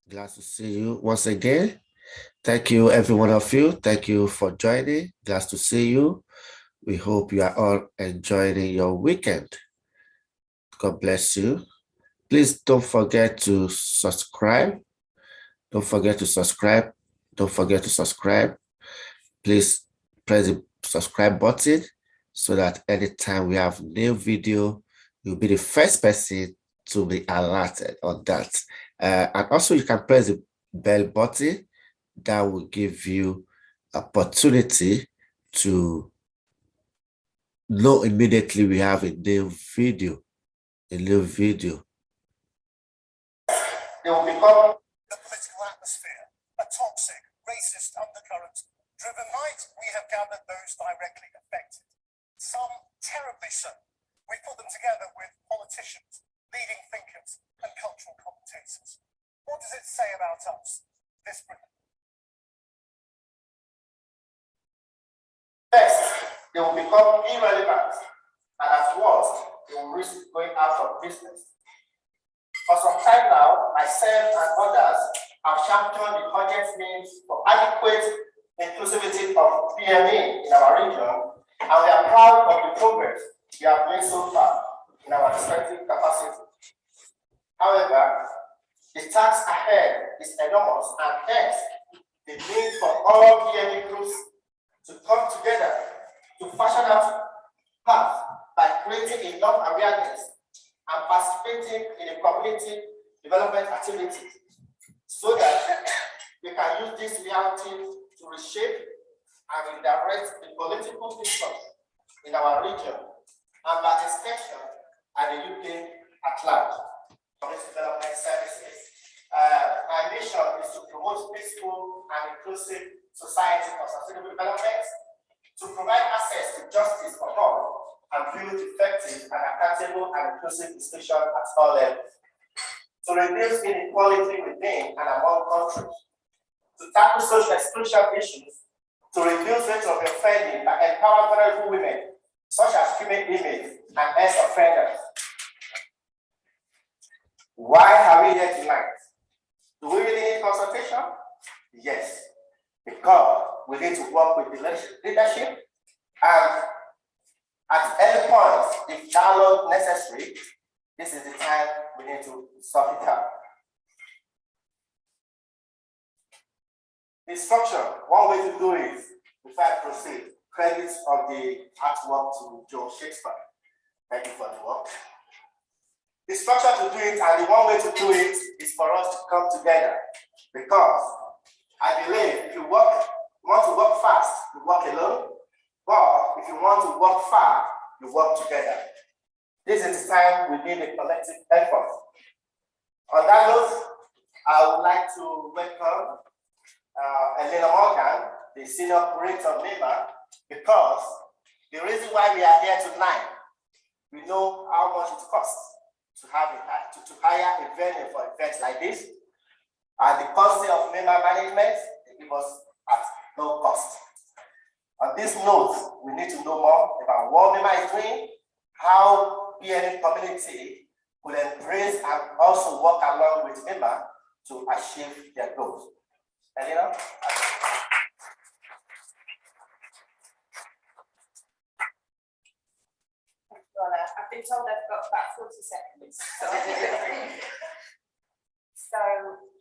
Glad to see you once again. Thank you, every one of you. Thank you for joining. Glad to see you. We hope you are all enjoying your weekend. God bless you. Please don't forget to subscribe. Don't forget to subscribe. Don't forget to subscribe. Please press the subscribe button so that anytime we have new video, you'll be the first person to be alerted on that. And also you can press the bell button. That will give you opportunity to know immediately we have a new video. They will become the political atmosphere, a toxic, racist undercurrent. Driven right, we have gathered those directly affected. Some terribly so. We put them together with politicians, leading thinkers, and cultural commentators. What does it say about us, this Britain? First, they will become irrelevant, and at worst, they will risk going out of business. For some time now, myself and others have championed the urgent needs for adequate inclusivity of PME in our region, and we are proud of the progress we have made so far in our respective capacity. However, the task ahead is enormous, and hence the need for all PME groups to come together to fashion out path by creating enough awareness and participating in the community development activities so that we can use these realities to reshape and redirect the political discourse in our region and by extension and the UK at large. Community development services. My mission is to promote peaceful and inclusive society for sustainable development, to provide access to justice for all, and build effective and accountable and inclusive institutions at all levels, to reduce inequality within and among countries, to tackle social exclusion issues, to reduce rates of offending and empower vulnerable women, such as female inmates and ex-offenders. Why are we here tonight? Do we really need consultation? Yes, because we need to work with the leadership, and at any point, if dialogue necessary, this is the time we need to sort it out. The structure, one way to do it, before I proceed, credits of the artwork to Joe Shakespeare. Thank you for the work. The structure to do it, and the one way to do it, is for us to come together, because I believe if you want to work fast, you work alone, but if you want to work far, you work together. This is the time we need a collective effort. On that note, I would like to welcome Elena Morgan, the senior curator of NEMA, because the reason why we are here tonight, we know how much it costs to have to hire a venue for events like this, and the cost of NEMA management, they give us at no cost. On this note, we need to know more about what NEMA is doing, how PNM community will embrace and also work along with NEMA to achieve their goals. Elena? I've been told I've got about 40 seconds. So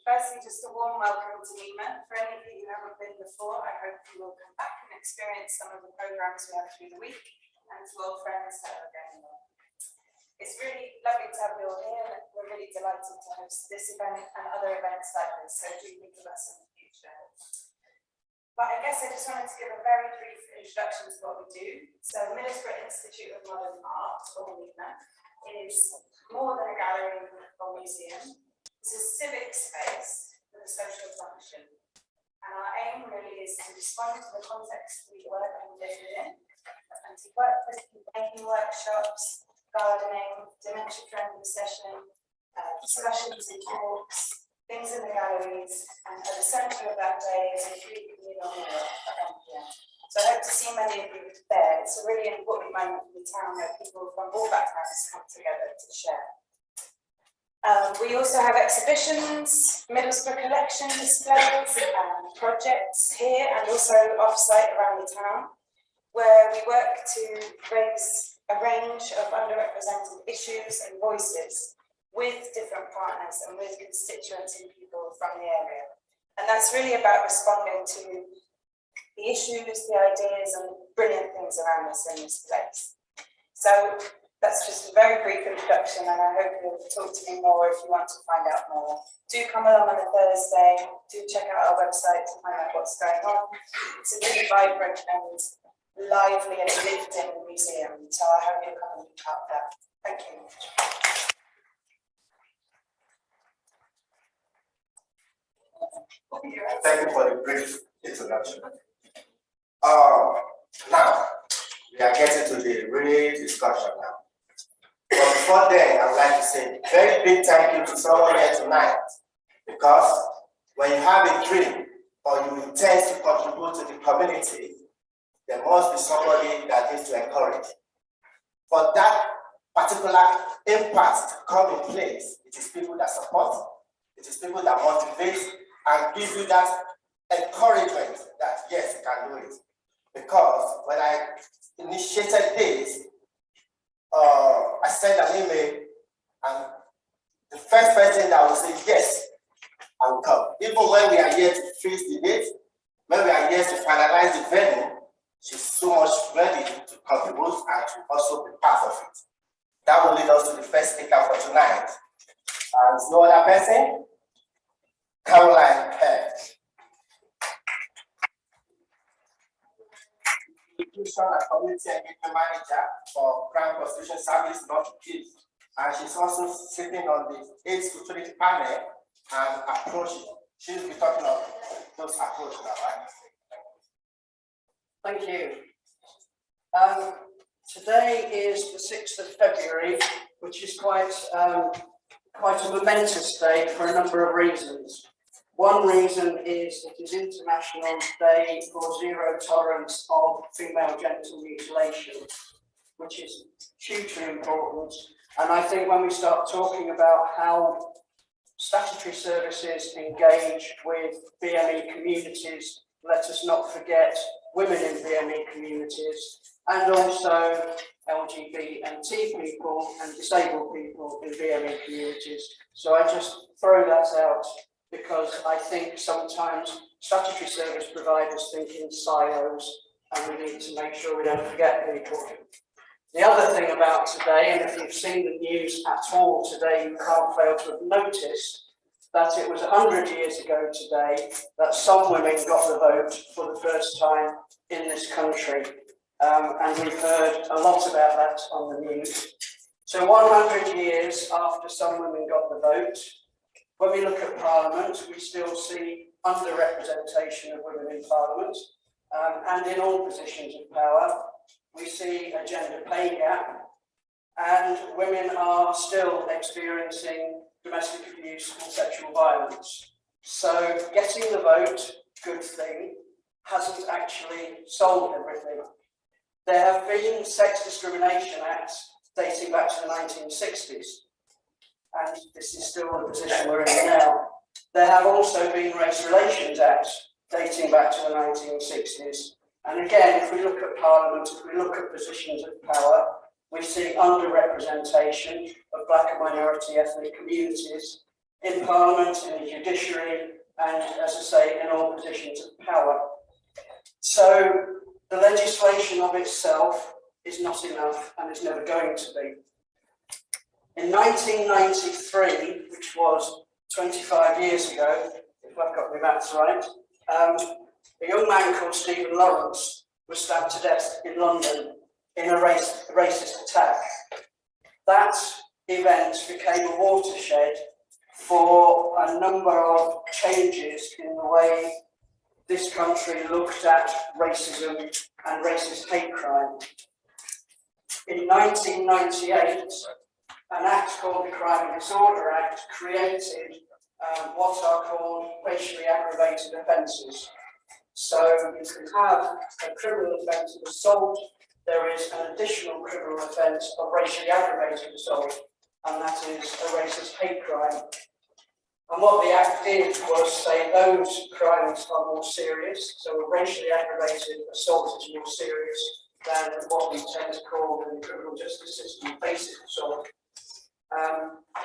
firstly, just a warm welcome to NEMA. For any of you who haven't been before, I hope you will come back and experience some of the programs we have through the week, and to old friends that are going on. It's really lovely to have you all here, and we're really delighted to host this event and other events like this, so do think of us in the future. But I guess I just wanted to give a very brief introduction to what we do. So Middlesbrough Institute of Modern Art, or NEMA, is more than a gallery or museum. It's a civic space with a social function. And our aim really is to respond to the context we work and live in, and to work with making workshops, gardening, dementia-friendly session, discussions and talks, things in the galleries, and at the centre of that day is a free communal meal at 1 p.m. So I hope to see many of you there. It's a really important moment for the town where people from all backgrounds come together to share. We also have exhibitions, Middlesbrough collection displays, projects here and also off-site around the town, where we work to raise a range of underrepresented issues and voices with different partners and with constituents and people from the area. And that's really about responding to the issues, the ideas and brilliant things around us in this place. So that's just a very brief introduction, and I hope you'll talk to me more if you want to find out more. Do come along on a Thursday, do check out our website to find out what's going on. It's a really vibrant and lively and lifting museum, so I hope you'll come and be part of that. Thank you. Thank you for the brief introduction. Now, we are getting to the real discussion now. But before then, I would like to say a very big thank you to someone here tonight, because when you have a dream or you intend to contribute to the community, there must be somebody that needs to encourage. For that particular impact to come in place, it is people that support, it is people that motivate and give you that encouragement that yes, you can do it. Because when I initiated this, I sent an email, and the first person that will say yes, I will come. Even when we are here to fix the date, when we are here to finalize the venue, she's so much ready to contribute and to also be part of it. That will lead us to the first speaker for tonight. And no other person, Caroline Head. Institution and Community Engagement Manager for Crime Prosecution Service, not Kids. And she's also sitting on the AIDS Scrutiny panel and approaching. She'll be talking about those approaches now, right? Thank you. Today is the 6th of February, which is quite a momentous day for a number of reasons. One reason is it is International Day for Zero Tolerance of Female Genital Mutilation, which is hugely important. And I think when we start talking about how statutory services engage with BME communities, let us not forget women in BME communities and also LGBT people and disabled people in BME communities. So I just throw that out because I think sometimes statutory service providers think in silos and we need to make sure we don't forget people. The other thing about today, and if you've seen the news at all today, you can't fail to have noticed that it was 100 years ago today that some women got the vote for the first time in this country. And we've heard a lot about that on the news. So 100 years after some women got the vote, when we look at Parliament, we still see underrepresentation of women in Parliament and in all positions of power. We see a gender pay gap, and women are still experiencing domestic abuse and sexual violence. So getting the vote, good thing, hasn't actually solved everything. There have been sex discrimination acts dating back to the 1960s, and this is still the position we're in now. There have also been race relations acts dating back to the 1960s. And again, if we look at Parliament, if we look at positions of power, we see underrepresentation of black and minority ethnic communities in Parliament, in the judiciary, and as I say, in all positions of power. So the legislation of itself is not enough and is never going to be. In 1993, which was 25 years ago, if I've got my maths right, a young man called Stephen Lawrence was stabbed to death in London in a racist attack. That event became a watershed for a number of changes in the way this country looked at racism and racist hate crime. In 1998, an act called the Crime and Disorder Act created what are called racially aggravated offences. So you can have a criminal offence of assault. There is an additional criminal offence of racially aggravated assault. and that is a racist hate crime. And what the Act did was say those crimes are more serious, so a racially aggravated assault is more serious than what we tend to call in the criminal justice system basic assault.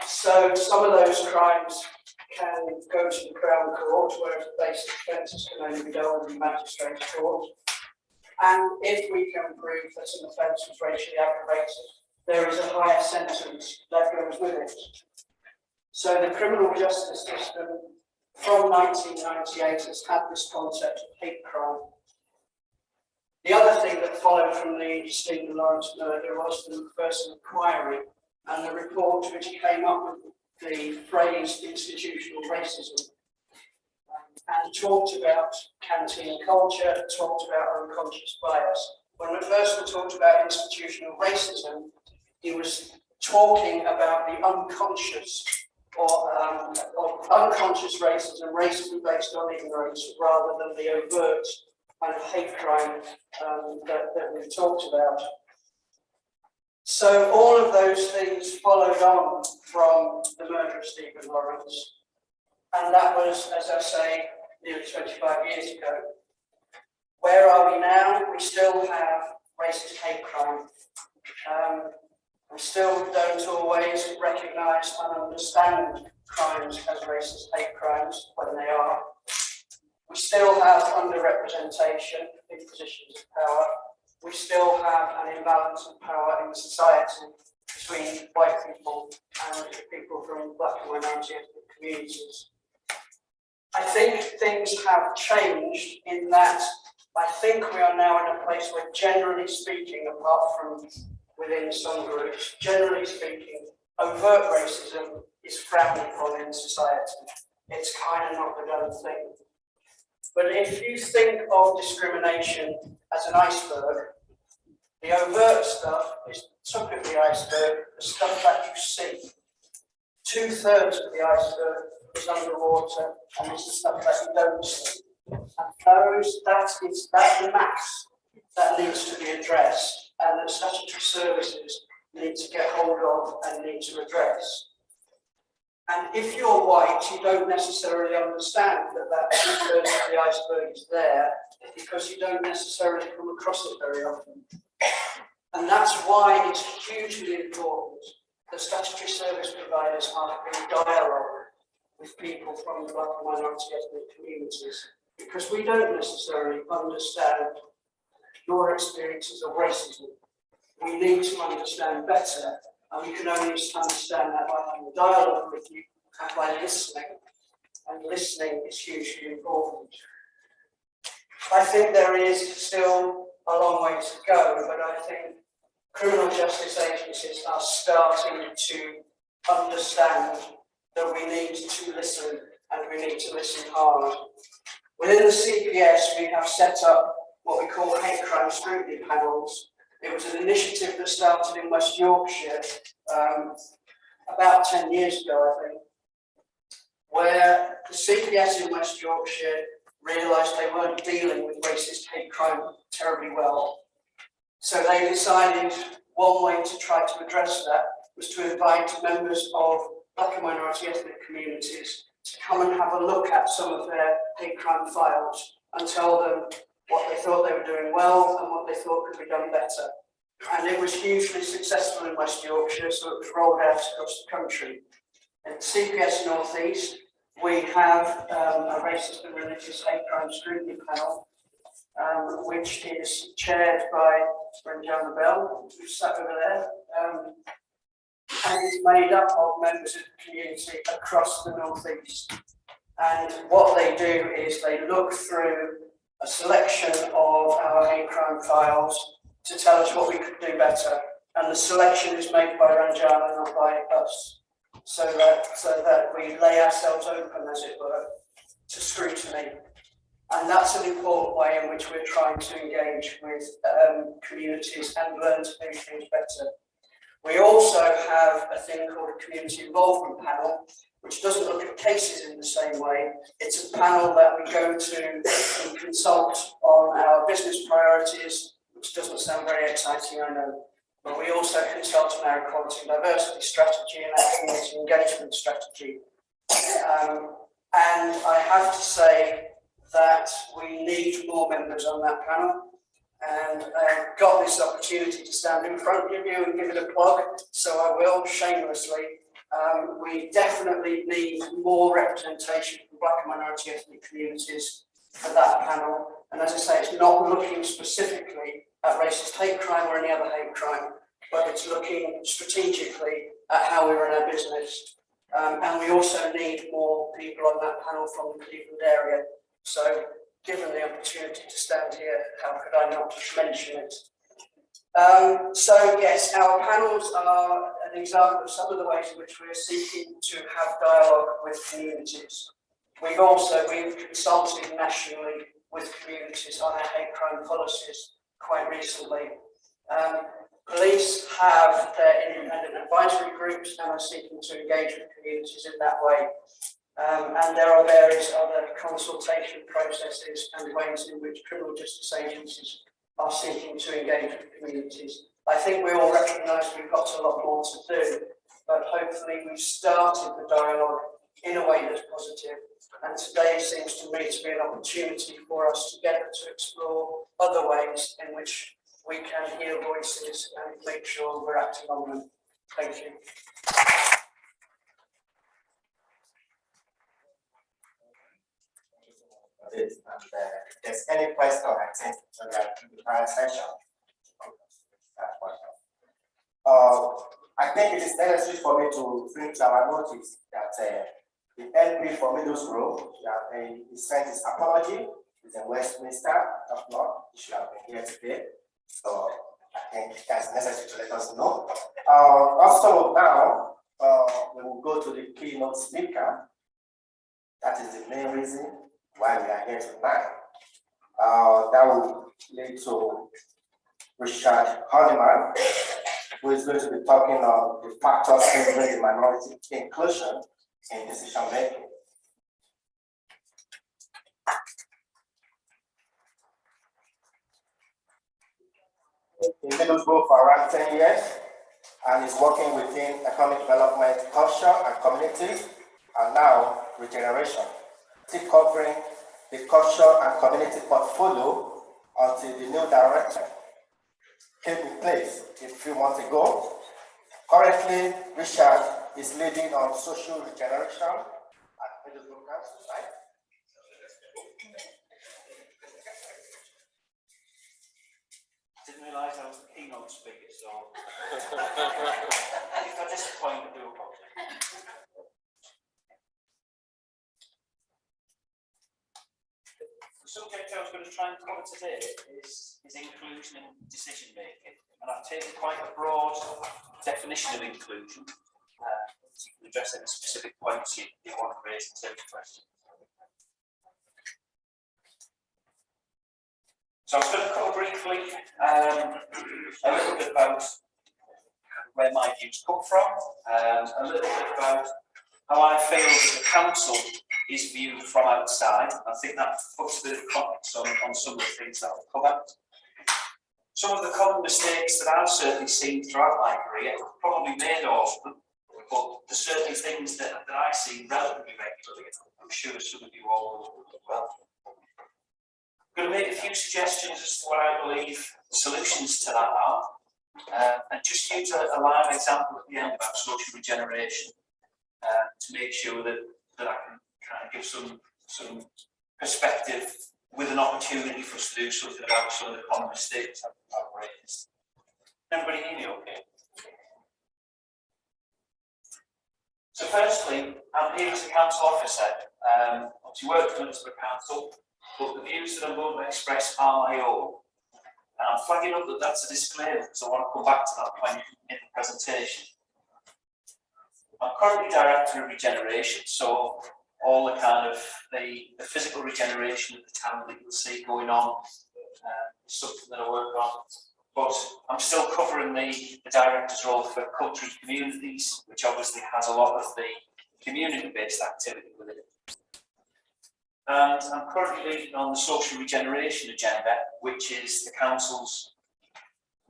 So some of those crimes can go to the Crown Court, whereas the basic offences can only be dealt with in magistrate court. And if we can prove that an offence was racially aggravated, there is a higher sentence that goes with it. So the criminal justice system from 1998 has had this concept of hate crime. The other thing that followed from the Stephen Lawrence murder was the first inquiry and the report which came up with the phrase institutional racism and talked about canteen culture, talked about unconscious bias. When at first we talked about institutional racism, he was talking about the unconscious or unconscious racism, racism based on ignorance, rather than the overt kind of hate crime that we've talked about. So all of those things followed on from the murder of Stephen Lawrence, and that was, as I say, nearly 25 years ago. Where are we now? We still have racist hate crime. We still don't always recognise and understand crimes as racist hate crimes when they are. We still have underrepresentation in positions of power. We still have an imbalance of power in society between white people and people from black and minority ethnic communities. I think things have changed in that I think we are now in a place where, generally speaking, apart from within some groups, generally speaking, overt racism is frowned upon in society. It's kind of not the done thing. But if you think of discrimination as an iceberg, the overt stuff is the top of the iceberg, the stuff that you see. 2/3 of the iceberg is underwater, and it's the stuff that you don't see. And that's the mass that needs to be addressed, and that statutory services need to get hold of and need to address. And if you're white, you don't necessarily understand that 2/3 of the iceberg is there, because you don't necessarily come across it very often. And that's why it's hugely important that statutory service providers are in dialogue with people from the black and minority ethnic communities, because we don't necessarily understand your experiences of racism. We need to understand better, and we can only understand that by having a dialogue with you and by listening. And listening is hugely important. I think there is still a long way to go, but I think criminal justice agencies are starting to understand that we need to listen, and we need to listen hard. Within the CPS, we have set up what we call hate crime scrutiny panels. It was an initiative that started in West Yorkshire about 10 years ago, I think, where the CPS in West Yorkshire realised they weren't dealing with racist hate crime terribly well. So they decided one way to try to address that was to invite members of black and minority ethnic communities to come and have a look at some of their hate crime files and tell them what they thought they were doing well and what they thought could be done better. And it was hugely successful in West Yorkshire, so it was rolled out across the country. In CPS North East, we have a racist and religious hate crime scrutiny panel, which is chaired by Ranjana Bell, who's sat over there, and it's made up of members of the community across the North East. And what they do is they look through a selection of our hate crime files to tell us what we could do better. And the selection is made by Ranjana, not by us, so that we lay ourselves open, as it were, to scrutiny. And that's an important way in which we're trying to engage with communities and learn to do things better. We also have a thing called a community involvement panel, which doesn't look at cases in the same way. It's a panel that we go to and consult on our business priorities, which doesn't sound very exciting, I know. but we also consult on our equality and diversity strategy and our community engagement strategy. And I have to say that we need more members on that panel. And I've got this opportunity to stand in front of you and give it a plug, so I will shamelessly. We definitely need more representation from Black and minority ethnic communities for that panel. And as I say, it's not looking specifically at racist hate crime or any other hate crime, but it's looking strategically at how we run our business. And we also need more people on that panel from the Cleveland area. So given the opportunity to stand here, how could I not mention it? So yes, our panels are an example of some of the ways in which we're seeking to have dialogue with communities. We've consulted nationally with communities on our hate crime policies quite recently. Police have their independent advisory groups and are seeking to engage with communities in that way. And there are various other consultation processes and ways in which criminal justice agencies are seeking to engage with communities. I think we all recognise we've got a lot more to do, but hopefully we've started the dialogue in a way that's positive. And today seems to me to be an opportunity for us together to explore other ways in which we can hear voices and make sure we're acting on them. Thank you. And if there's any question, I think we are in the prior session. I think it is necessary for me to bring to our notice that the LP for Middlesbrough, he sent his apology. He's in Westminster, if not, he should have been here today. So I think that's necessary to let us know. Also now, we will go to the keynote speaker. That is the main reason why we are here tonight. That will lead to Richard Hardiman, who is going to be talking on the factors favoring minority inclusion in decision making. In Middlesbrough for around 10 years, and is working within economic development, culture, and community, and now regeneration, still covering the culture and community portfolio until the new director came in place a few months ago. Currently, Richard is leading on social regeneration at Middlesbrough Council, right? Didn't realise I was the keynote speaker, so if I disappoint, I do apologize. The subject I was going to try and cover today is inclusion in decision making, and I've taken quite a broad definition of inclusion to address any specific points you want to raise in terms of questions. So I was going to cover briefly a little bit about where my views come from, a little bit about how I feel that the council is viewed from outside. I think that puts a bit of context on some of the things that I'll cover. Some of the common mistakes that I've certainly seen throughout my career, probably made all of them, but there's certainly things that I see relatively regularly. I'm sure some of you all will as well. I'm going to make a few suggestions as to what I believe the solutions to that are, and just use a live example at the end about social regeneration to make sure that I can kind of give some perspective with an opportunity for us to do something about some of the common mistakes I've raised. Everybody hear me okay? So firstly, I'm here as a council officer. Obviously worked for Middlesbrough Council, but the views that I'm going to express are my own. And I'm flagging up that that's a disclaimer, because I want to come back to that point in the presentation. I'm currently Director of Regeneration, so all the kind of the physical regeneration of the town that you'll see going on is something that I work on. But I'm still covering the director's role for culture and communities, which obviously has a lot of the community-based activity with it. And I'm currently leading on the social regeneration agenda, which is the council's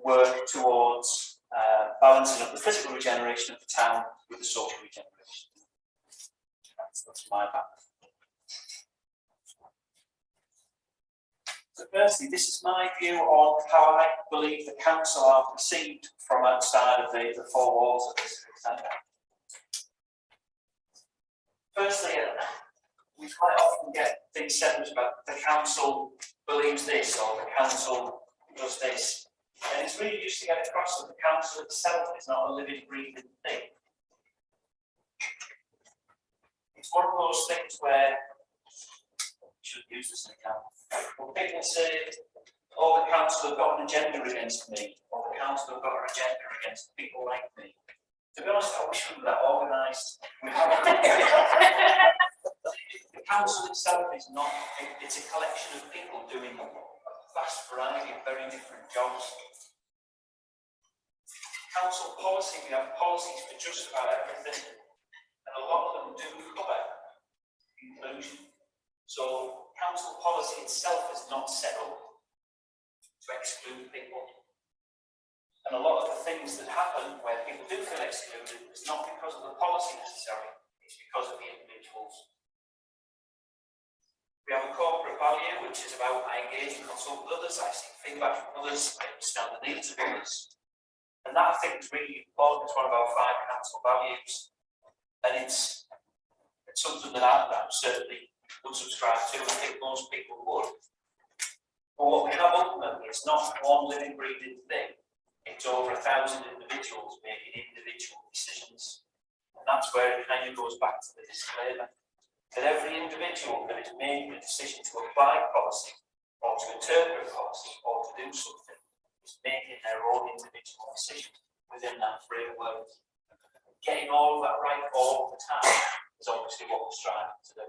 work towards balancing up the physical regeneration of the town with the social regeneration. That's my background. So firstly, this is my view on how I believe the council are perceived from outside of the four walls of this centre. Firstly, we quite often get things said about the council believes this or the council does this. And it's really used to get across that the council itself is not a living, breathing thing. It's one of those things where we should use this example. When people say, oh, the council have got an agenda against me, or the council have got an agenda against people like me. To be honest, I wish we were that organised. The council itself is not, it's a collection of people doing a vast variety of very different jobs. Council policy, we have policies for just about everything, and a lot of them do cover inclusion. So council policy itself is not set up to exclude people. And a lot of the things that happen where people do feel excluded is not because of the policy necessarily, it's because of the individuals. We have a corporate value which is about I engage and consult with others, I seek feedback from others, I understand the needs of others. And that I think is really important. It's one of our 5 council values. And it's something that I certainly would subscribe to, and I think most people would. But what we have ultimately is not one living, breathing thing. It's over 1,000 individuals making individual decisions. And that's where it kind of goes back to the disclaimer. That every individual that is making a decision to apply policy, or to interpret policy, or to do something, is making their own individual decision within that framework. Getting all of that right all the time is obviously what we're striving to do.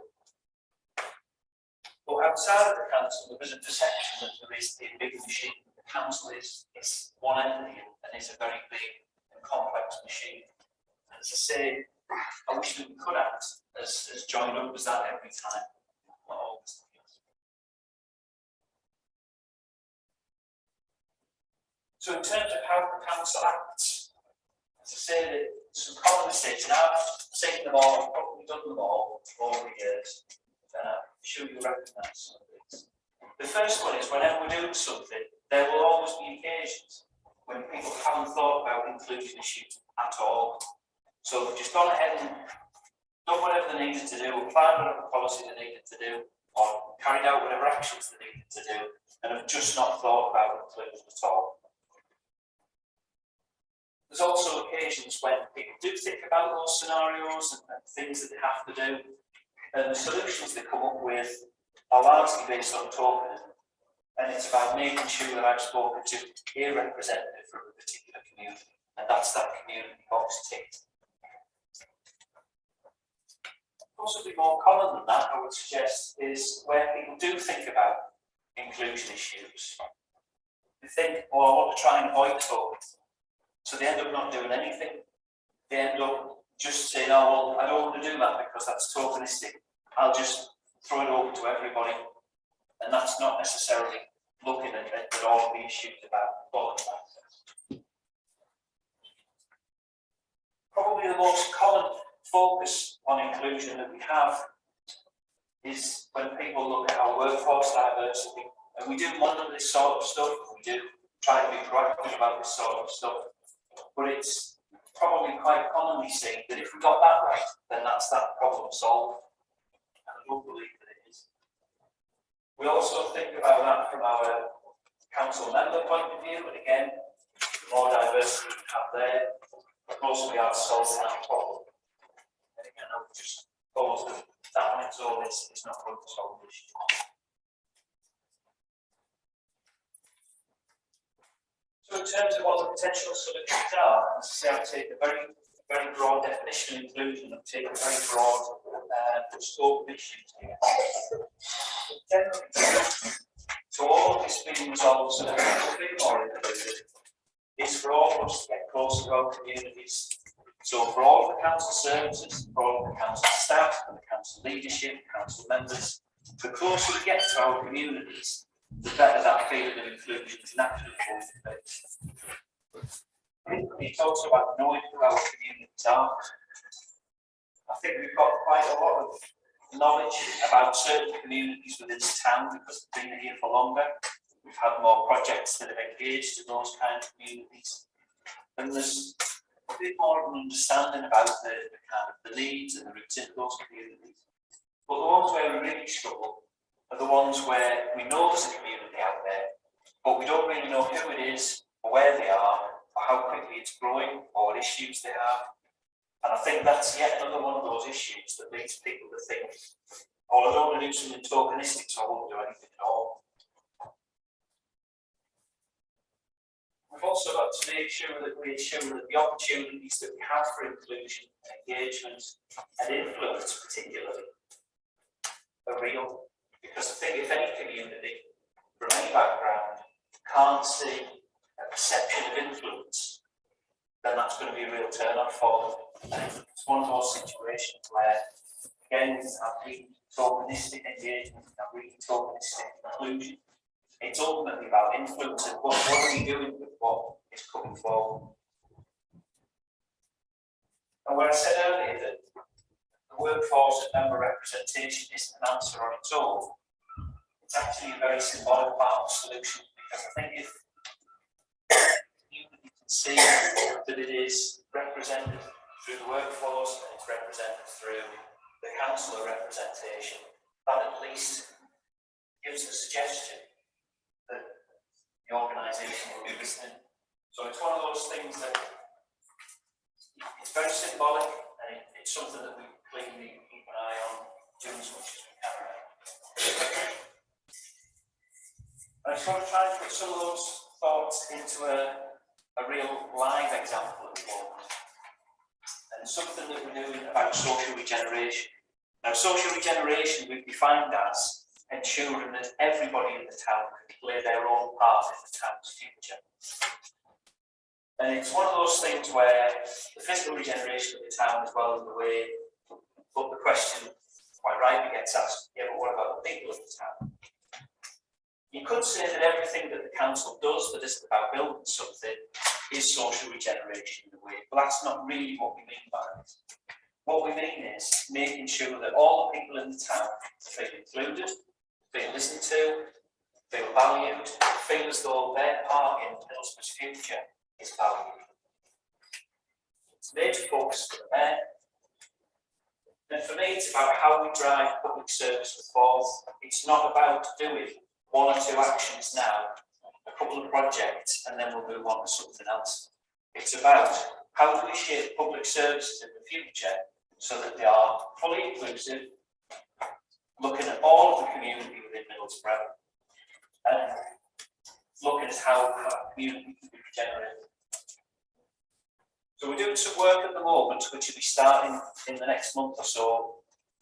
But outside of the council, there is a perception that there is a big machine. The council is one entity and is a very big and complex machine. And as I say, I wish that we could act as joined up as that every time. Not always. So in terms of how the council acts, as I say, that some common mistakes, and I've seen them all, I've probably done them all over the years, and I'm sure you'll recognise some of these. The first one is whenever we're doing something, there will always be occasions when people haven't thought about inclusion issues at all. So they've just gone ahead and done whatever they needed to do, applied whatever policy they needed to do, or carried out whatever actions they needed to do, and have just not thought about inclusion at all. There's also occasions when people do think about those scenarios and things that they have to do, and the solutions they come up with are largely based on tokenism, and it's about making sure that I've spoken to a representative from a particular community, and that's that community box ticked. Possibly more common than that, I would suggest, is where people do think about inclusion issues. They think, oh, I want to try and avoid tokenism. So they end up not doing anything. They end up just saying, oh, well, I don't want to do that because that's tokenistic. I'll just throw it over to everybody. And that's not necessarily looking at all the issues about quality access. Probably the most common focus on inclusion that we have is when people look at our workforce diversity. And we do monitor this sort of stuff. We do try to be proactive about this sort of stuff. But it's probably quite commonly seen that if we got that right, then that's that problem solved. And I don't believe that it is. We also think about that from our council member point of view, and again, the more diversity we have there, the closer we are to solving that problem. And again, I would just pose that on its own is not going to solve the issue. So in terms of what the potential solutions are, as I say, I've taken a very broad definition of inclusion. I've taken a very broad scope of issues here. Generally, so all of this being resolved so that people feel more included is for all of us to get closer to our communities. So for all of the council services, for all of the council staff, and the council leadership, council members, the closer we get to our communities, the better that feeling of inclusion is naturally going to be. He talks about knowing who our communities are. I think we've got quite a lot of knowledge about certain communities within the town because they've been here for longer. We've had more projects that have engaged in those kind of communities. And there's a bit more of an understanding about the needs and the roots in those communities. But the ones where we really struggle are the ones where we know there's a community out there, but we don't really know who it is, or where they are, or how quickly it's growing, or what issues they have. And I think that's yet another one of those issues that leads people to think, oh, I don't want to do something tokenistic, so I won't do anything at all. We've also got to make sure that we ensure that the opportunities that we have for inclusion, engagement, and influence particularly are real. Because I think if any community, from any background, can't see a perception of influence, then that's going to be a real turn-off for them. And it's one of those situations where, again, I'm really tokenistic engagement, I'm really tokenistic inclusion. It's ultimately about influence and what are we doing with what is coming forward. And where I said earlier that the workforce and member representation isn't an answer on its own, it's actually a very symbolic part of the solution, because I think if you can see that it is represented through the workforce and it's represented through the councillor representation, that at least gives a suggestion that the organisation will be listening. So it's one of those things that it's very symbolic, and it's something that we clearly need to keep an eye on, doing as much as we can. I just want to try and put some of those thoughts into a real live example at the moment, and something that we're doing about social regeneration. Now, social regeneration we've defined as ensuring that everybody in the town can play their own part in the town's future. And it's one of those things where the physical regeneration of the town as well as the way, but the question quite rightly gets asked, yeah, but what about the people of the town? You could say that everything that the council does that isn't about building something is social regeneration in a way, but that's not really what we mean by it. What we mean is making sure that all the people in the town feel included, feel listened to, feel valued, feel as though their part in Middlesbrough's future is valued. It's a major focus for the mayor. And for me, it's about how we drive public service forward. It's not about doing one or two actions now, a couple of projects, and then we'll move on to something else. It's about how do we shape public services in the future so that they are fully inclusive, looking at all of the community within Middlesbrough, and looking at how that community can be regenerated. So we're doing some work at the moment, which will be starting in the next month or so,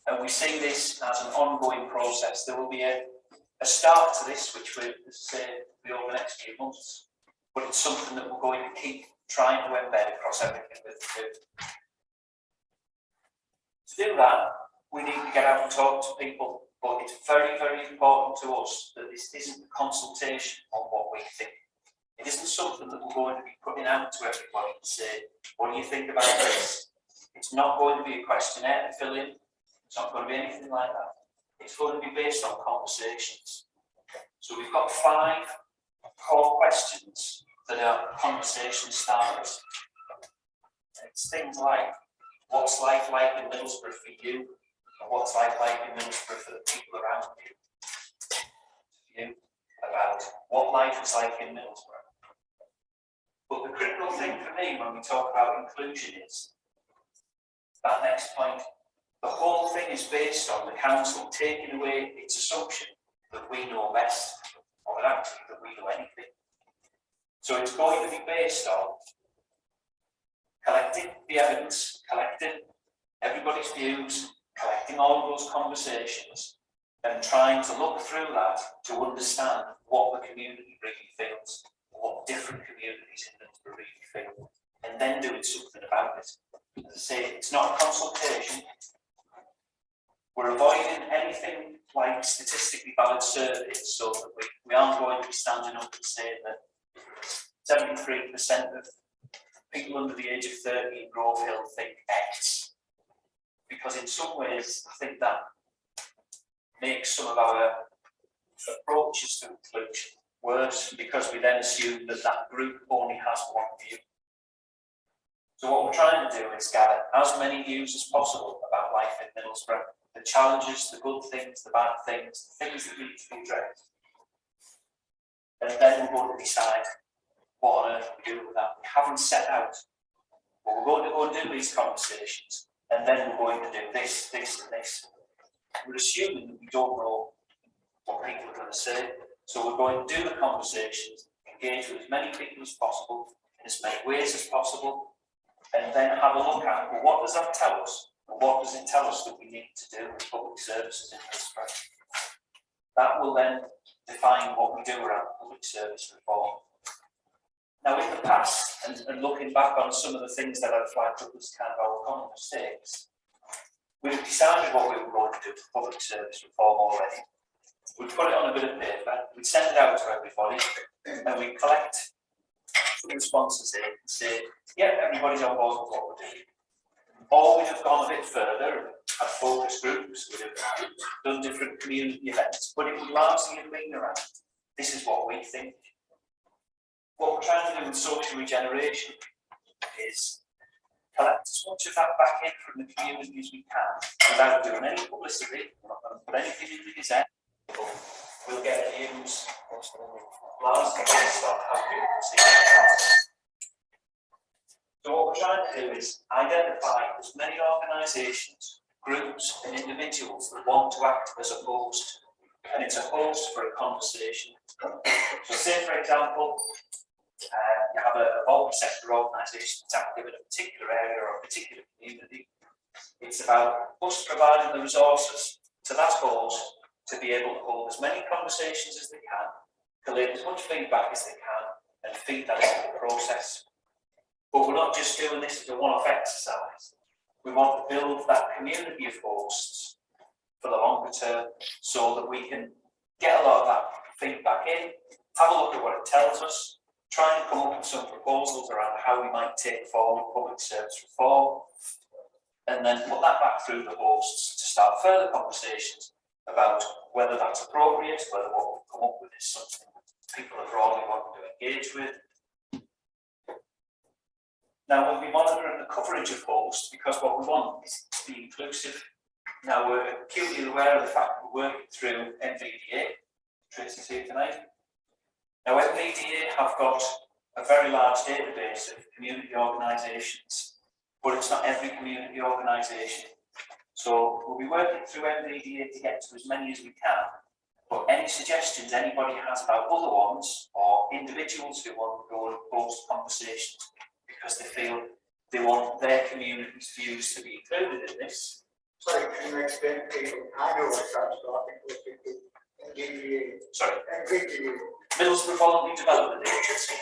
and we see this as an ongoing process. There will be a start to this, which will, as I say, be over the next few months, but it's something that we're going to keep trying to embed across everything that we do. To do that, we need to get out and talk to people, but it's very, very important to us that this isn't a consultation on what we think. It isn't something that we're going to be putting out to everybody to say, what do you think about this? It's not going to be a questionnaire to fill in. It's not going to be anything like that. It's going to be based on conversations. So we've got 5 core questions that are conversation starters. And it's things like, what's life like in Middlesbrough for you? And what's life like in Middlesbrough for the people around you? About what life is like in Middlesbrough. But the critical thing for me when we talk about inclusion is that next point. The whole thing is based on the council taking away its assumption that we know best, or that actually that we know anything. So it's going to be based on collecting the evidence, collecting everybody's views, collecting all of those conversations, and trying to look through that to understand what the community really feels, what different communities in Middlesbrough really feel, and then doing something about it. As I say, it's not a consultation. We're avoiding anything like statistically valid surveys, so that we aren't going to be standing up and saying that 73% of people under the age of 30 in Grove Hill think X, because in some ways I think that makes some of our approaches to inclusion worse, because we then assume that that group only has one view. So what we're trying to do is gather as many views as possible about life in Middlesbrough, the challenges, the good things, the bad things, the things that need to be addressed. And then we're going to decide what on earth we do with that. We haven't set out, but we're going to go and do these conversations, and then we're going to do this, this, and this. We're assuming that we don't know what people are going to say, so we're going to do the conversations, engage with as many people as possible, in as many ways as possible, and then have a look at, well, what does that tell us? And what does it tell us that we need to do with public services in Middlesbrough? That will then define what we do around public service reform. Now, in the past, and looking back on some of the things that I've flagged up as kind of our common mistakes, we've decided what we were going to do with public service reform already. We put it on a bit of paper, we send it out to everybody, and we collect some responses in and say, yeah, everybody's on board with what we're doing. Or we'd have gone a bit further and had focus groups, we'd have done different community events, but it would largely have been around, this is what we think. What we're trying to do with social regeneration is collect as much of that back in from the community as we can without doing any publicity. We're not going to put anything in the Gazette. We'll get views largely based on how people see it. So what we're trying to do is identify as many organisations, groups and individuals that want to act as a host, and it's a host for a conversation. So say for example, you have a public sector organisation that's active in a particular area or a particular community. It's about us providing the resources to that host to be able to hold as many conversations as they can, collect as much feedback as they can, and feed that into the process. But we're not just doing this as a one-off exercise. We want to build that community of hosts for the longer term so that we can get a lot of that feedback in, have a look at what it tells us, try and come up with some proposals around how we might take forward public service reform, and then put that back through the hosts to start further conversations about whether that's appropriate, whether what we've come up with is something people are broadly wanting to engage with. Now we'll be monitoring the coverage of hosts because what we want is to be inclusive. Now we're acutely aware of the fact that we're working through MVDA. Tracy's here tonight. Now MVDA have got a very large database of community organisations, but it's not every community organisation. So we'll be working through MVDA to get to as many as we can, but any suggestions anybody has about other ones or individuals who want to go and host conversations because they feel they want their community's views to be included in this. Sorry, can you explain to people? I know what I'm starting with MVDA. Sorry. MVDA. Middlesbrough Voluntary Development Agency.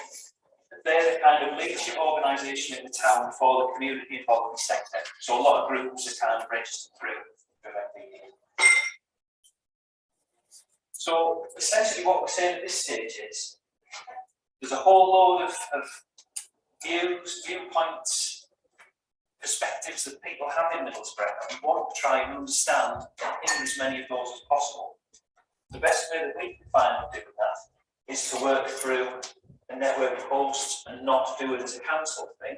They're the kind of leadership organisation in the town for the community and voluntary sector. So a lot of groups are kind of registered through MVDA. So essentially what we're saying at this stage is there's a whole load of views, viewpoints, perspectives that people have in Middlesbrough, and we want to try and understand in as many of those as possible. The best way that we can find of doing that is to work through a network of hosts and not do it as a council thing.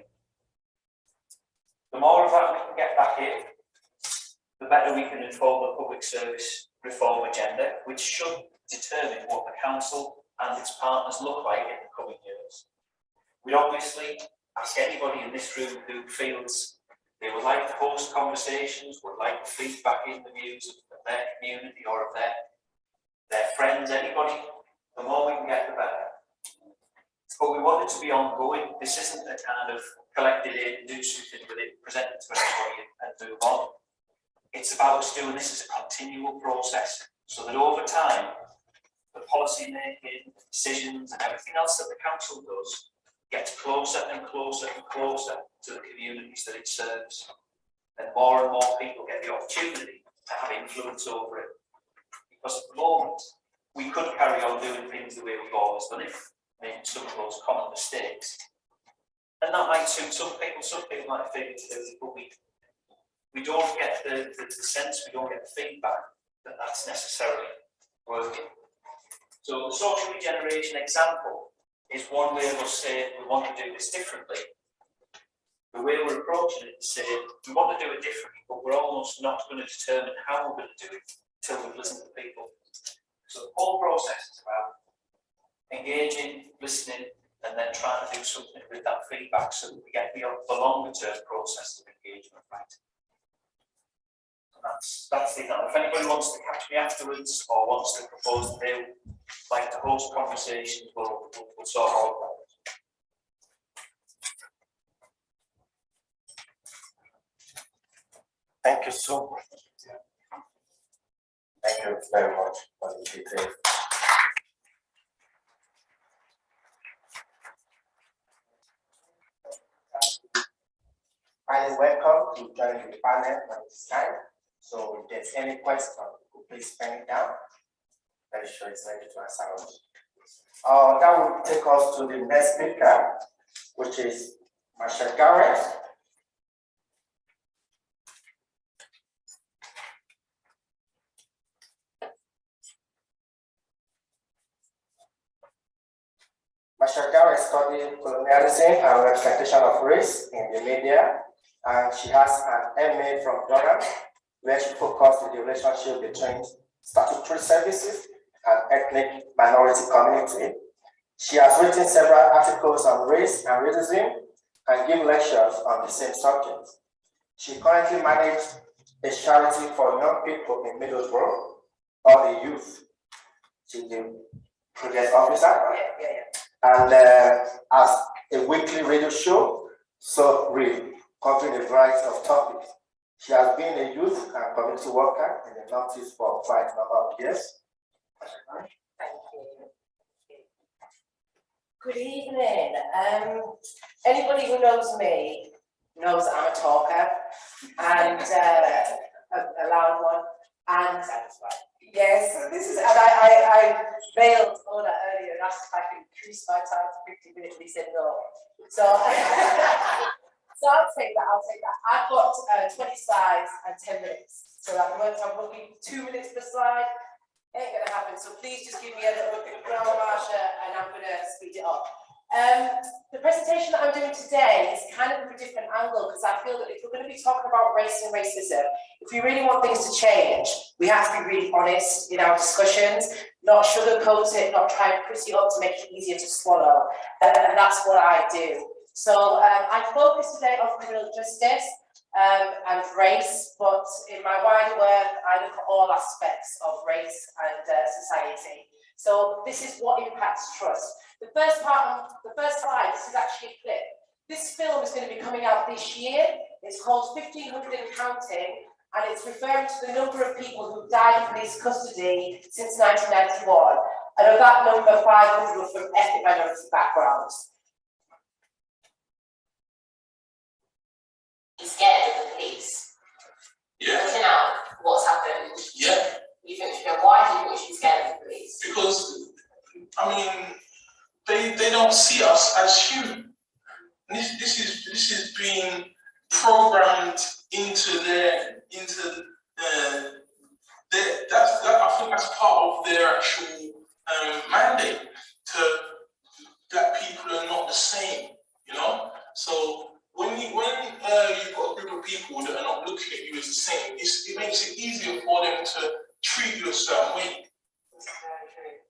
The more of that we can get back in, the better we can inform the public service reform agenda, which should determine what the council and its partners look like in the coming years. We'd obviously ask anybody in this room who feels they would like to host conversations, would like to feed back in the views of their community or of their friends, anybody, the more we can get the better. But we want it to be ongoing. This isn't a kind of collect it in, do something with it, present it to everybody and move on. It's about us doing this as a continual process so that over time, the policy making, the decisions and everything else that the council does gets closer and closer and closer to the communities that it serves. And more people get the opportunity to have influence over it. Because at the moment, we could carry on doing things the way we've always done it, making some of those common mistakes. And that might suit some people might feel it too, but we don't get the sense, we don't get the feedback that that's necessarily working. So the social regeneration example is one way of us saying we want to do this differently. The way we're approaching it is saying we want to do it differently, but we're almost not going to determine how we're going to do it until we've listened to people. So the whole process is about engaging, listening, and then trying to do something with that feedback so that we get the longer term process of engagement right. And that's the example. If anybody wants to catch me afterwards or wants to propose that they would like to host conversations, we'll sort all of that. Thank you so much. Thank you very much for the detail. Highly welcome to join the panel at this time. So if there's any question, please pen it down. Very sure it's ready to answer. That will take us to the next speaker, which is Marshall Garrett. Marshall Garrett studied colonialism and representation of race in the media, and she has an MA from Durham, where she focused on the relationship between statutory services and ethnic minority community. She has written several articles on race and racism and given lectures on the same subject. She currently manages a charity for young people in Middlesbrough, or the youth. She's the project officer. And as a weekly radio show, So Real, covering a variety of topics. She has been a youth and community worker in the Northeast for quite a number of years. Thank you. Good evening. Anybody who knows me knows I'm a talker and a loud one. And yes, this is, and I failed Ola earlier and asked if I could increase my time to 50 minutes, and he said no. So, so I'll take that. I've got 20 slides and 10 minutes. So that works out roughly 2 minutes per slide. Ain't gonna happen. So please just give me a little bit of grammar, Marsha, and I'm gonna speed it up. The presentation that I'm doing today is kind of from a different angle because I feel that if we're going to be talking about race and racism, if we really want things to change, we have to be really honest in our discussions, not sugarcoat it, not try and pretty up to make it easier to swallow. And that's what I do. So I focus today on criminal justice and race, but in my wider work, I look at all aspects of race and society. So this is what impacts trust. The first slide, this is actually a clip. This film is going to be coming out this year. It's called 1500 and Counting, and it's referring to the number of people who died in police custody since 1991. And of that number, 500 were from ethnic minority backgrounds. You're scared of the police. Yeah. Looking out what's happened. Yeah. You think, why do you think she's scared of the police? Because, I mean, they don't see us as human. This is being programmed into their I think that's part of their actual mandate that people are not the same, you know. So when you've got a group of people that are not looking at you as the same, it makes it easier for them to treat you a certain way,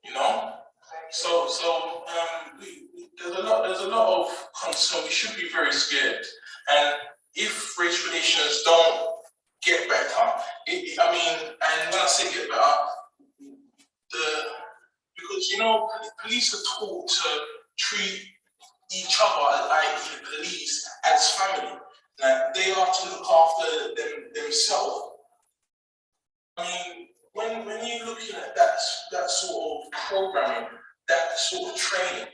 you know. So there's a lot of concern. We should be very scared, and if race relations don't get better, I mean, and when I say get better, because you know, police are taught to treat each other, like the police, as family. Like they are to look after themselves. I mean, when you're looking at that sort of programming, that sort of training,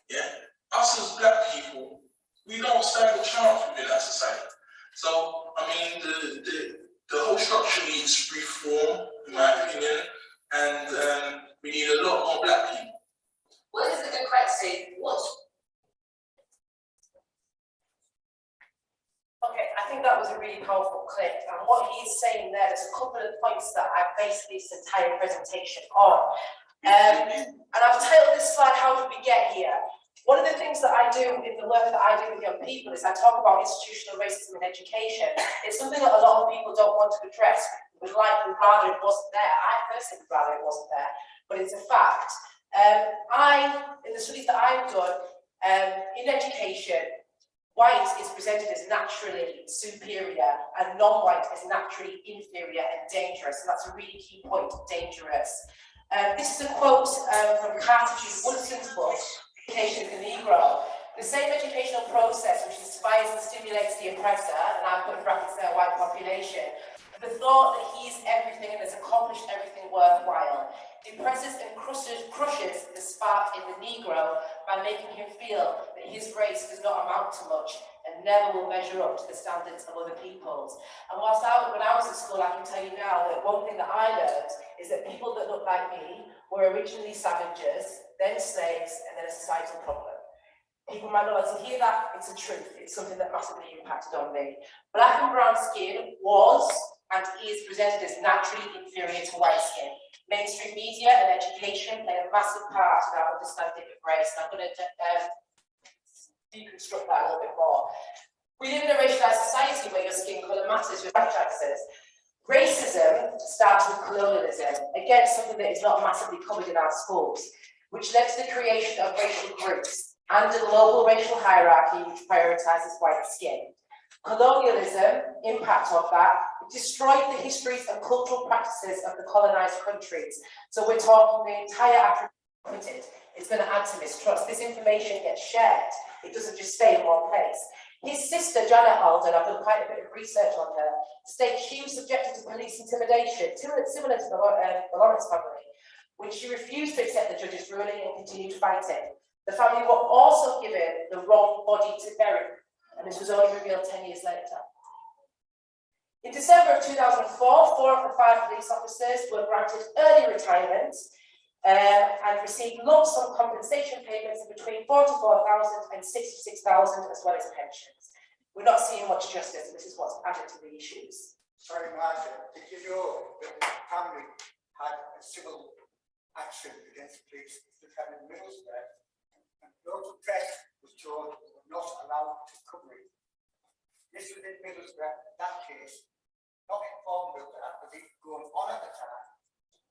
yeah, us as black people, we don't stand a chance within that society. So, I mean, the whole structure needs reform, in my opinion, and we need a lot more black people. What is the good question? clip. And what he's saying there's a couple of points that I based this entire presentation on. And I've titled this slide, How Did We Get Here? One of the things that I do in the work that I do with young people is I talk about institutional racism in education. It's something that a lot of people don't want to address. We'd rather it wasn't there. I personally would rather it wasn't there, but it's a fact. In the studies that I've done, in education, white is presented as naturally superior and non-white as naturally inferior and dangerous. And that's a really key point, dangerous. This is a quote from Carter G. Woodson's book, Education of the Negro. The same educational process which inspires and stimulates the oppressor, and I've put in brackets there, white population, the thought that he's everything and has accomplished everything worthwhile, depresses and crushes the spark in the Negro by making him feel that his race does not amount to much and never will measure up to the standards of other people's. And when I was at school, I can tell you now that one thing that I learned is that people that look like me were originally savages, then slaves, and then a societal problem. People might not like to hear that, it's a truth, it's something that massively impacted on me. Black and brown skin was and is presented as naturally inferior to white skin. Mainstream media and education play a massive part in our understanding of race, and I'm going to deconstruct that a little bit more. We live in a racialized society where your skin colour matters with prejudices. Racism starts with colonialism, again something that is not massively covered in our schools, which led to the creation of racial groups and a global racial hierarchy which prioritises white skin. Colonialism, impact of that, destroyed the histories and cultural practices of the colonised countries. So we're talking the entire African continent. It's going to add to mistrust. This information gets shared. It doesn't just stay in one place. His sister, Janet Alden, I've done quite a bit of research on her, states she was subjected to police intimidation, similar to the Lawrence family, when she refused to accept the judge's ruling and continued fighting. The family were also given the wrong body to bury, and this was only revealed 10 years later. In December of 2004, 4 of the 5 police officers were granted early retirement and received lump sum compensation payments of between $44,000 and $66,000, as well as pensions. We're not seeing much justice, and this is what's added to the issues. Sorry, Martha, did you know that the family had a civil action against police in Middlesbrough, and local press was told they were not allowed to cover it? This was in Middlesbrough, that case, not informed of that, but it was going on at the time.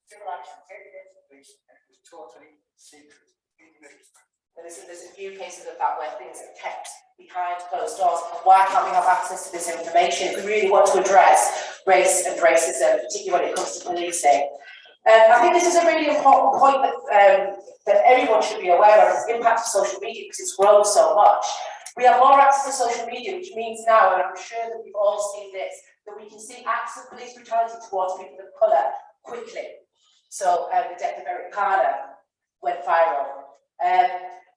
Civil action taken against the police, and it was totally secret in Middlesbrough. There's a few cases of that where things are kept behind closed doors. Why can't we have access to this information if we really want to address race and racism, particularly when it comes to policing? I think this is a really important point that everyone should be aware of, the impact of social media, because it's grown so much. We have more access to social media, which means now, and I'm sure that we've all seen this, that we can see acts of police brutality towards people of colour quickly. So the death of Eric Garner went viral.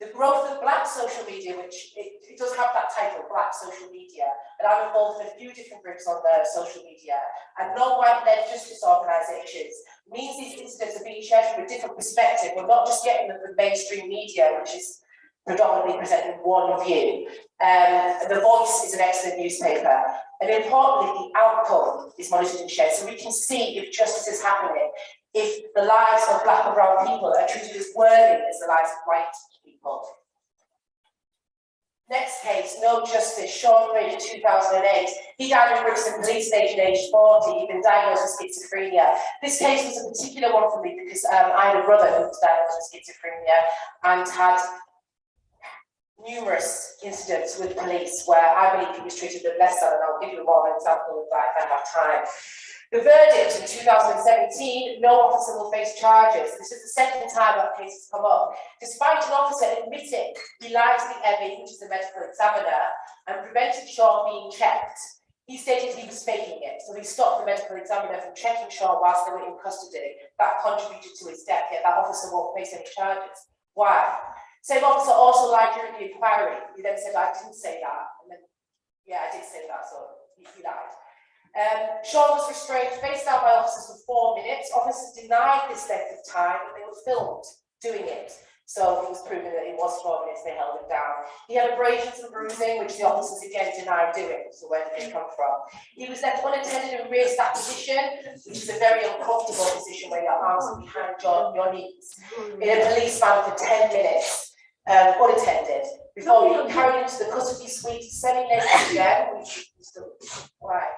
The growth of black social media, which it does have that title, black social media, and I'm involved in a few different groups on the social media, and non-white-led justice organisations, means these incidents are being shared from a different perspective. We're not just getting them from mainstream media, which is predominantly presenting one view. The Voice is an excellent newspaper, and importantly, the outcome is monitored and shared, so we can see if justice is happening, if the lives of black and brown people are treated as worthy as the lives of white people. Next case, No Justice, Sean Ridge, 2008. He died in Brixton Police Station, aged 40. He'd been diagnosed with schizophrenia. This case was a particular one for me because I had a brother who was diagnosed with schizophrenia and had numerous incidents with police where I believe he was treated with less than, and I'll give you more of an example of that if I have time. The verdict in 2017, no officer will face charges. This is the second time that case has come up. Despite an officer admitting he lied to the ME, which is the medical examiner, and prevented Sean being checked, he stated he was faking it. So he stopped the medical examiner from checking Sean whilst they were in custody. That contributed to his death, yet that officer won't face any charges. Why? Same officer also lied during the inquiry. He then said, I didn't say that. And then, yeah, I did say that, so he lied. Sean was restrained, faced down by officers for 4 minutes. Officers denied this length of time, and they were filmed doing it. So it was proven that it was 4 minutes they held him down. He had abrasions and bruising, which the officers again denied doing. So where did they come from? He was left unattended and raised that position, which is a very uncomfortable position where your arms are behind your knees, in a police van for 10 minutes, unattended, before being carried into the custody suite, semi-naked again, which is still right,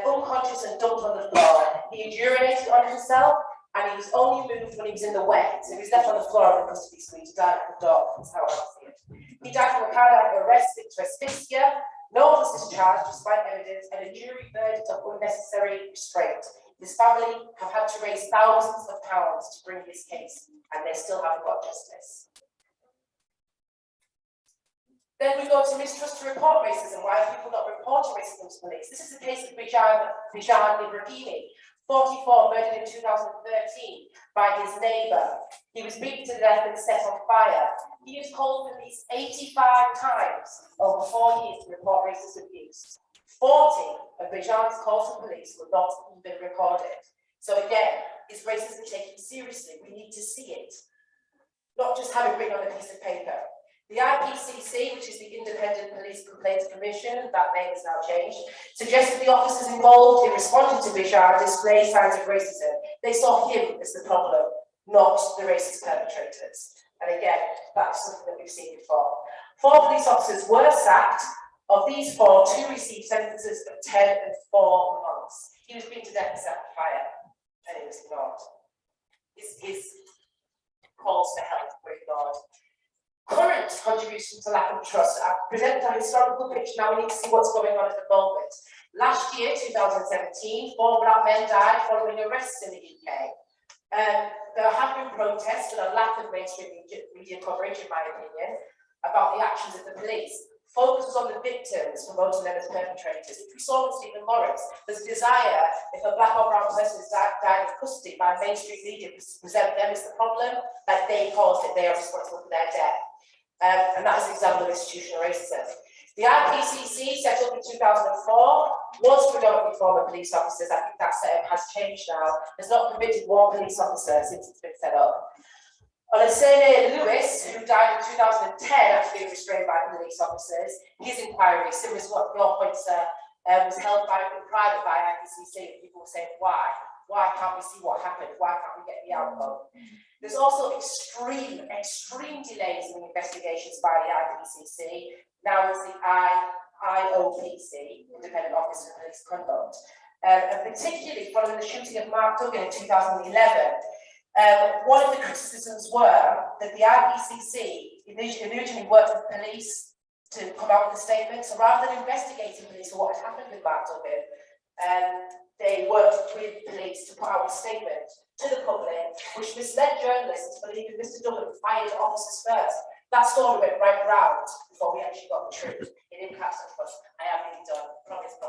unconscious and dumped on the floor. He had urinated on himself, and he was only moved when he was in the wet. So he was left on the floor of the custody suite. He died at the door. That's how I see it. He died from a cardiac arrest linked to asphyxia. No one was discharged despite evidence, and a jury verdict of unnecessary restraint. His family have had to raise thousands of pounds to bring this case, and they still haven't got justice. Then we go to mistrust to report racism. Why are people not reporting racism to police? This is the case of Bijan Ibrahimi, 44, murdered in 2013 by his neighbour. He was beaten to death and set on fire. He has called police 85 times over 4 years to report racist abuse. 40 of Bijan's calls to police were not even recorded. So again, is racism taken seriously? We need to see it, not just have it written on a piece of paper. The IPCC, which is the Independent Police Complaints Commission, that name has now changed, suggested the officers involved in responding to Bijan display signs of racism. They saw him as the problem, not the racist perpetrators. And again, that's something that we've seen before. 4 police officers were sacked. Of these 4, 2 received sentences of 10 and 4 months. He was beaten to death and set on fire, and it was ignored. His calls for help were ignored. Current contributions to lack of trust are presented a historical picture. Now we need to see what's going on at the moment. Last year, 2017, 4 black men died following arrests in the UK. There have been protests and a lack of mainstream media coverage, in my opinion, about the actions of the police. Focus on the victims, promoting them as perpetrators. If we saw with Stephen Morris, there's a desire, if a black or brown person has died in custody by mainstream media, to present them as the problem, that they caused it, they are responsible for their death. And that is an example of institutional racism. The IPCC, set up in 2004, was predominantly former police officers. I think that setup has changed now. Has not permitted 1 police officer since it's been set up. Olasene Lewis, who died in 2010 after being restrained by police officers, his inquiry, similar to what your point, sir, was held in private by IPCC. People were saying, why? Why can't we see what happened? Why can't we get the outcome? There's also extreme delays in the investigations by the IPCC. Now it's the IOPC, Independent Office for Police Conduct. And particularly following the shooting of Mark Duggan in 2011, one of the criticisms were that the IPCC originally worked with police to come out with a statement. So rather than investigating police for what had happened with Mark Duggan, they worked with police to put out a statement to the public, which misled journalists to believe that Mr. Duggan fired officers first. That story went right round before we actually got the truth. It didn't catch us, but I am really done. Promise.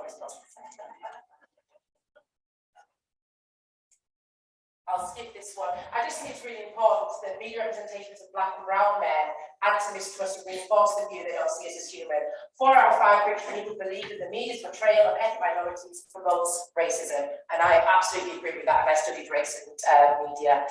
I'll skip this one. I just think it's really important that media representations of black and brown men add to mistrust and reinforce the view they don't see us as human. 4 out of 5 British people believe that the media's portrayal of ethnic minorities promotes racism, and I absolutely agree with that, and I studied race and media.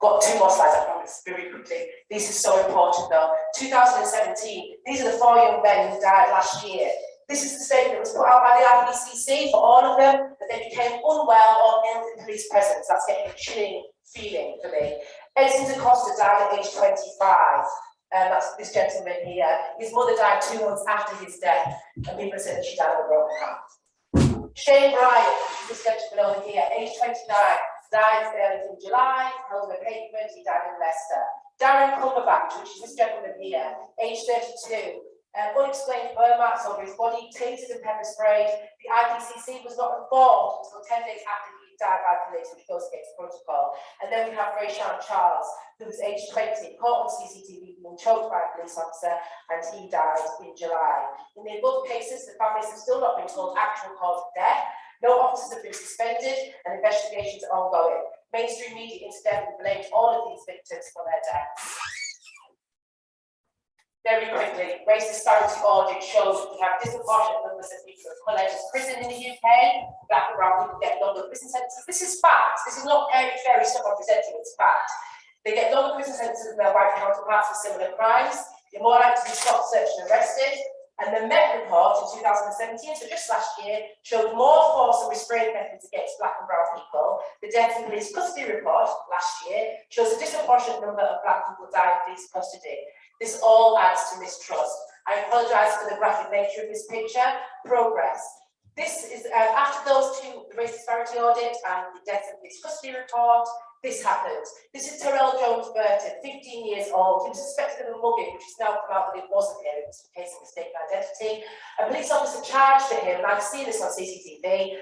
Got 2 more slides, I promise, very quickly. This is so important though. 2017, these are the 4 young men who died last year. This is the statement that was put out by the IPCC for all of them, that they became unwell or ill in police presence. That's getting a chilling feeling for me. Edson Acosta died at age 25. That's this gentleman here. His mother died 2 months after his death, and people said that she died of a broken heart. Shane Bryant, this gentleman over here, age 29, died in July, held on a pavement, he died in Leicester. Darren Cumberbatch, which is this gentleman here, age 32, unexplained burn marks over his body, tasered and pepper sprayed. The IPCC was not informed until 10 days after he died by police, which goes against protocol. And then we have Rayshawn Charles, who was age 20, caught on CCTV being choked by a police officer, and he died in July. In the above cases, the families have still not been told actual cause of death. No officers have been suspended, and investigations are ongoing. Mainstream media incidentally blamed all of these victims for their deaths. Very quickly, race disparity audit shows we have disproportionate numbers of people of colour in prison in the UK. Black and brown people get longer prison sentences. This is fact. This is not airy fairy stuff I'm presenting, it's fact. They get longer prison sentences than their white counterparts for similar crimes. They're more likely to be stopped, searched and arrested. And the Met report in 2017, so just last year, showed more force and restraint methods against black and brown people. The Death in Police Custody report last year shows a disproportionate number of black people die in police custody. This all adds to mistrust. I apologise for the graphic nature of this picture. Progress. This is after those two, the race disparity audit and the Death in Police Custody report. This happened. This is Terrell Jones Burton, 15 years old. He was suspected of a mugging, which has now come out that it wasn't him. It was a case of mistaken identity. A police officer charged at him, and I've seen this on CCTV,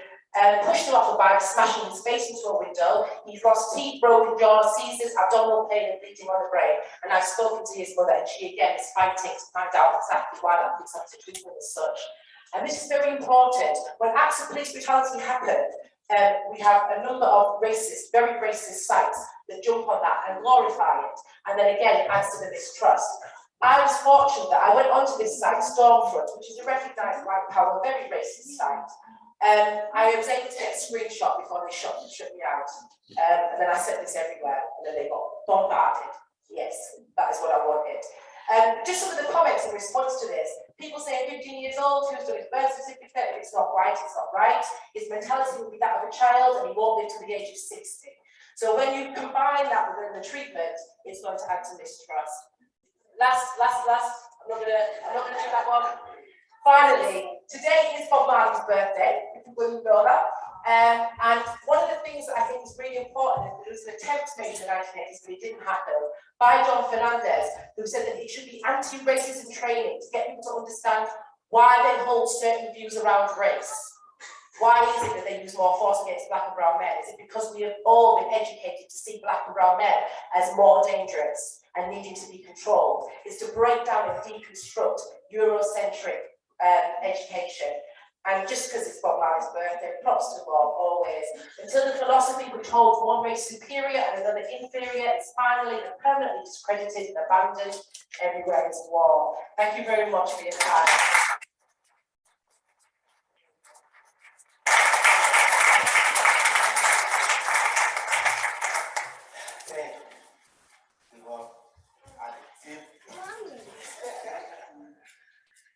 pushed him off a bike, smashing his face into a window. He's lost teeth, broken jaw, seizures, abdominal pain, and bleeding on the brain. And I've spoken to his mother, and she again is fighting to find out exactly why that police officer treated him as such. And this is very important. When acts of police brutality happen, we have a number of racist, very racist sites that jump on that and glorify it. And then again, it adds to the mistrust. I was fortunate that I went onto this site, Stormfront, which is a recognised white power, very racist site. I was able to get a screenshot before they shut me out. And then I sent this everywhere, and then they got bombarded. Yes, that is what I wanted. Just some of the comments in response to this. People say 15 years old, who's done his birth certificate, if it's not right, it's not right. His mentality will be that of a child, and he won't live to the age of 60. So when you combine that with the treatment, it's going to add to mistrust. Last, I'm not gonna do that one. Finally, today is Bob Marley's birthday, if you wouldn't know that. And one of the things that I think is really important is there was an attempt made in the 1980s, but it didn't happen, by John Fernandez, who said that it should be anti-racism training to get people to understand why they hold certain views around race. Why is it that they use more force against black and brown men? Is it because we have all been educated to see black and brown men as more dangerous and needing to be controlled? It's to break down and deconstruct Eurocentric education. And just because it's Bob Marley's birthday, props to Bob, always. Until the philosophy which holds one race superior and another inferior is finally and permanently discredited and abandoned, everywhere is war. Thank you very much for your time.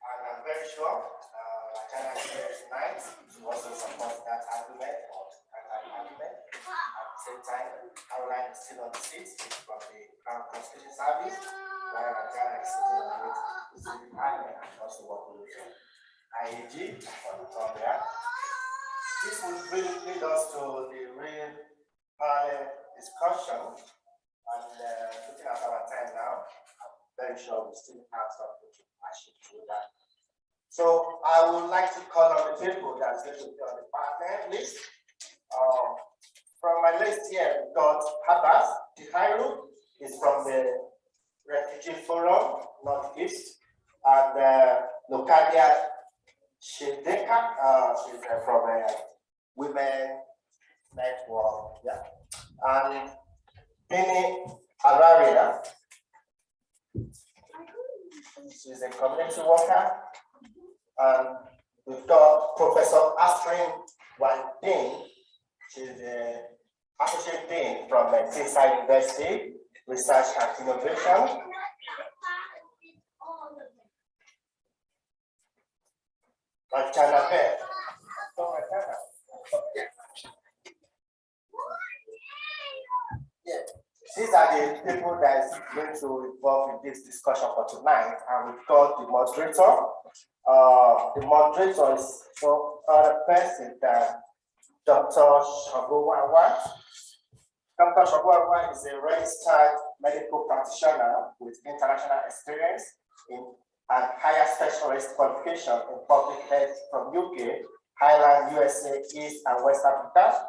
And I'm very sure China tonight to also support that argument or argument. At the same time, Caroline is still on the seat from the Crown Constitution Service, while China is sitting on the receiving argument and also working with IAG on the top there. This will really lead us to the real panel discussion. And looking at our time now, I'm very sure we still have something to achieve through that. So I would like to call on the people that is going to be on the panel list. From my list here, we've got Habas Tihairu, is from the Refugee Forum, Northeast, and Locadia Shedeka, she's from Women Network, yeah. And Bini Araria, she's a community worker. And we've got Professor Astrid Waldin, she's the Associate Dean from Teesside University, Research and Innovation. And Chana Bear. Yeah. These are the people that is going to involve in this discussion for tonight, and we've got the moderator. The moderator is no other person than Dr. Shagowawa. Dr. Shagowawa is a registered medical practitioner with international experience and higher specialist qualification in public health from UK, Ireland, USA, East and West Africa.